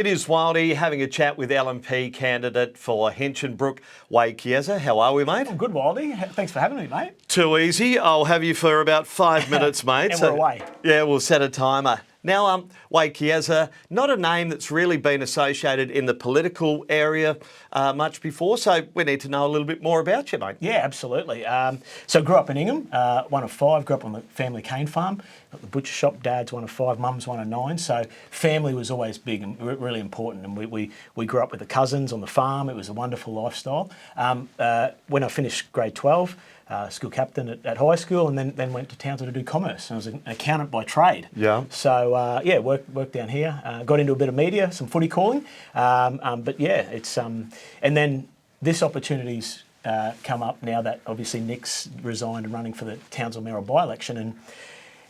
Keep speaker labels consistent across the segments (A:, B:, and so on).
A: It is Wayde having a chat with LNP candidate for Hinchinbrook, Wayde Chiesa. How are we, mate?
B: I'm good, Wayde. Thanks for having me, mate.
A: Too easy. I'll have you for about 5 minutes, mate.
B: And we're away.
A: Yeah, we'll set a timer. Now, Wayde Chiesa, not a name that's really been associated in the political area much before, so we need to know a little bit more about you, mate.
B: Yeah, absolutely. So grew up in Ingham, one of five, grew up on the family cane farm, got the butcher shop, dad's one of five, mum's one of nine, so family was always big and really important, and we grew up with the cousins on the farm. It was a wonderful lifestyle. When I finished grade 12, school captain at high school, and then went to Townsville to do commerce. I was an accountant by trade.
A: Yeah.
B: So worked down here. Got into a bit of media, some footy calling, but yeah, it's and then this opportunity's come up now that obviously Nick's resigned and running for the Townsville mayoral by-election,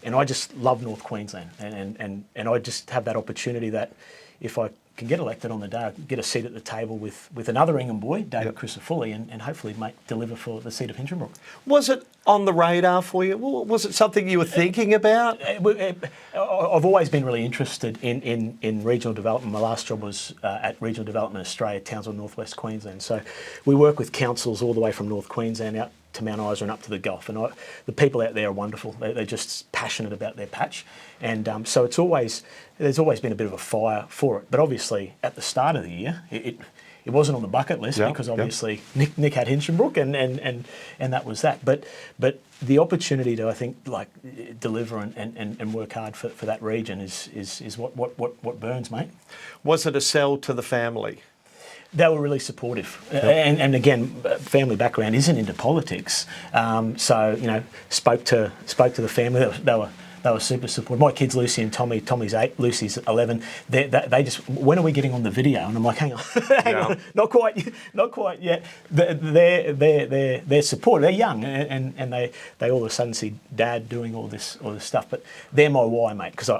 B: and I just love North Queensland, and I just have that opportunity that if I can get elected on the day, I can get a seat at the table with another Ingham boy, David Christopherly, and hopefully deliver for the seat of Hinchinbrook.
A: Was it on the radar for you? Was it something you were thinking about?
B: I've always been really interested in regional development. My last job was at Regional Development Australia, Townsville, North West Queensland. So we work with councils all the way from North Queensland out to Mount Isa and up to the Gulf, and the people out there are wonderful. They're just passionate about their patch, and so there's always been a bit of a fire for it. But obviously, at the start of the year, it wasn't on the bucket list because obviously Nick had Hinchinbrook, and that was that. But the opportunity to, I think, deliver and work hard for that region is what burns, mate. Was
A: it a sell to the family?
B: They were really supportive, and again, family background isn't into politics, so spoke to the family. They were super supportive. My kids, Lucy and Tommy. Tommy's 8, Lucy's 11. They just, when are we getting on the video? And I'm like, hang on, not quite yet. They're supportive. They're young, and they all of a sudden see Dad doing all this stuff. But they're my why, mate. Because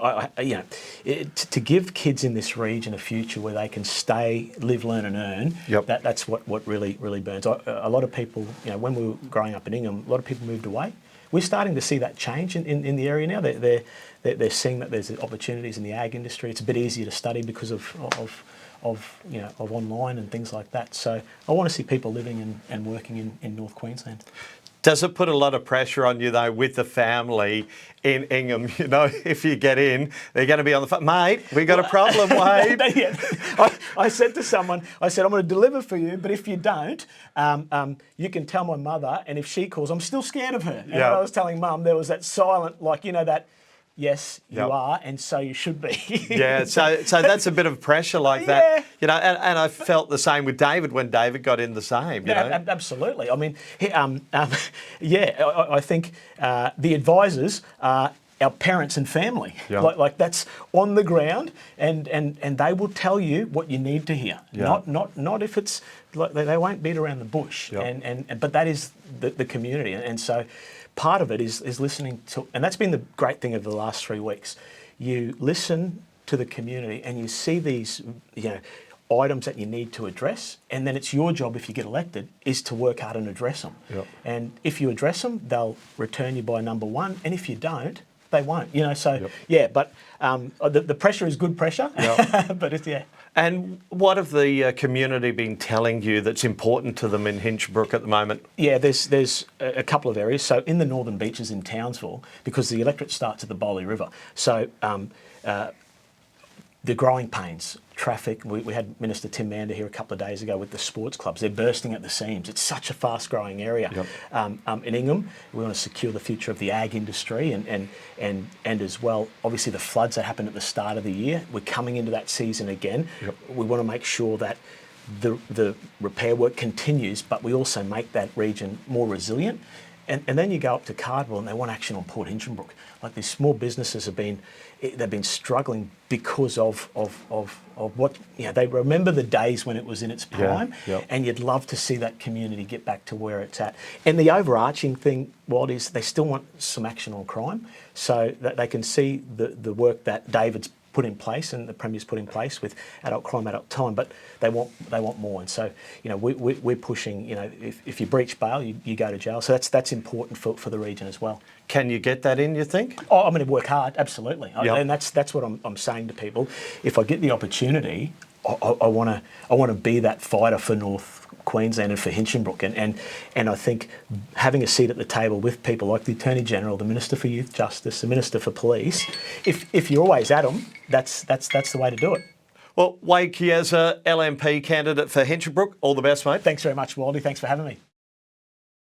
B: to give kids in this region a future where they can stay, live, learn, and earn. That's what really burns. A lot of people, when we were growing up in Ingham, a lot of people moved away. We're starting to see that change in the area now. They're seeing that there's opportunities in the ag industry. It's a bit easier to study because of online and things like that. So I want to see people living and working in North Queensland.
A: Does it put a lot of pressure on you, though, with the family in Ingham? If you get in, they're going to be on the phone. Mate, we got a problem, Wayde.
B: I said to someone, I'm going to deliver for you, but if you don't, you can tell my mother, and if she calls, I'm still scared of her. And I was telling Mum, there was that silent, that, yes, you are, and so you should be.
A: So that's a bit of pressure that, and I felt the same with David when David got in the same,
B: Absolutely. I mean, I think the advisors are our parents and family. Like that's on the ground, and they will tell you what you need to hear. Not if it's, they won't beat around the bush, but that is the community, and so part of it is listening to, and that's been the great thing of the last 3 weeks. You listen to the community and you see these, items that you need to address, and then it's your job, if you get elected, is to work hard and address them. And if you address them, they'll return you by number one, and if you don't, they won't. But the pressure is good pressure. But it's
A: And what have the community been telling you that's important to them in Hinchinbrook at the moment?
B: Yeah, there's a couple of areas. So in the northern beaches in Townsville, because the electorate starts at the Bowley River, so the growing pains, traffic. We had Minister Tim Mander here a couple of days ago with the sports clubs. They're bursting at the seams. It's such a fast-growing area. In Ingham, we want to secure the future of the ag industry, and as well, obviously the floods that happened at the start of the year. We're coming into that season again. We want to make sure that the repair work continues, but we also make that region more resilient. And then you go up to Cardwell and they want action on Port Hinchinbrook. Like these small businesses they've been struggling because of what, they remember the days when it was in its prime, and you'd love to see that community get back to where it's at. And the overarching thing, Walt, is they still want some action on crime, so that they can see the work that David's put put in place and the Premier's put in place with adult crime, adult time, but they want more. And so, we're pushing, if you breach bail, you go to jail. So that's important for the region as well.
A: Can you get that in, you think?
B: Oh, I'm going to work hard, absolutely.
A: Yep.
B: And that's what I'm saying to people. If I get the opportunity, I want to be that fighter for North Queensland and for Hinchinbrook, and I think having a seat at the table with people like the Attorney General, the Minister for Youth Justice, the Minister for Police, if you're always at them, that's the way to do it.
A: Well, Wayde Chiesa, LNP candidate for Hinchinbrook, all the best, mate.
B: Thanks very much, Wayde. Thanks for having me.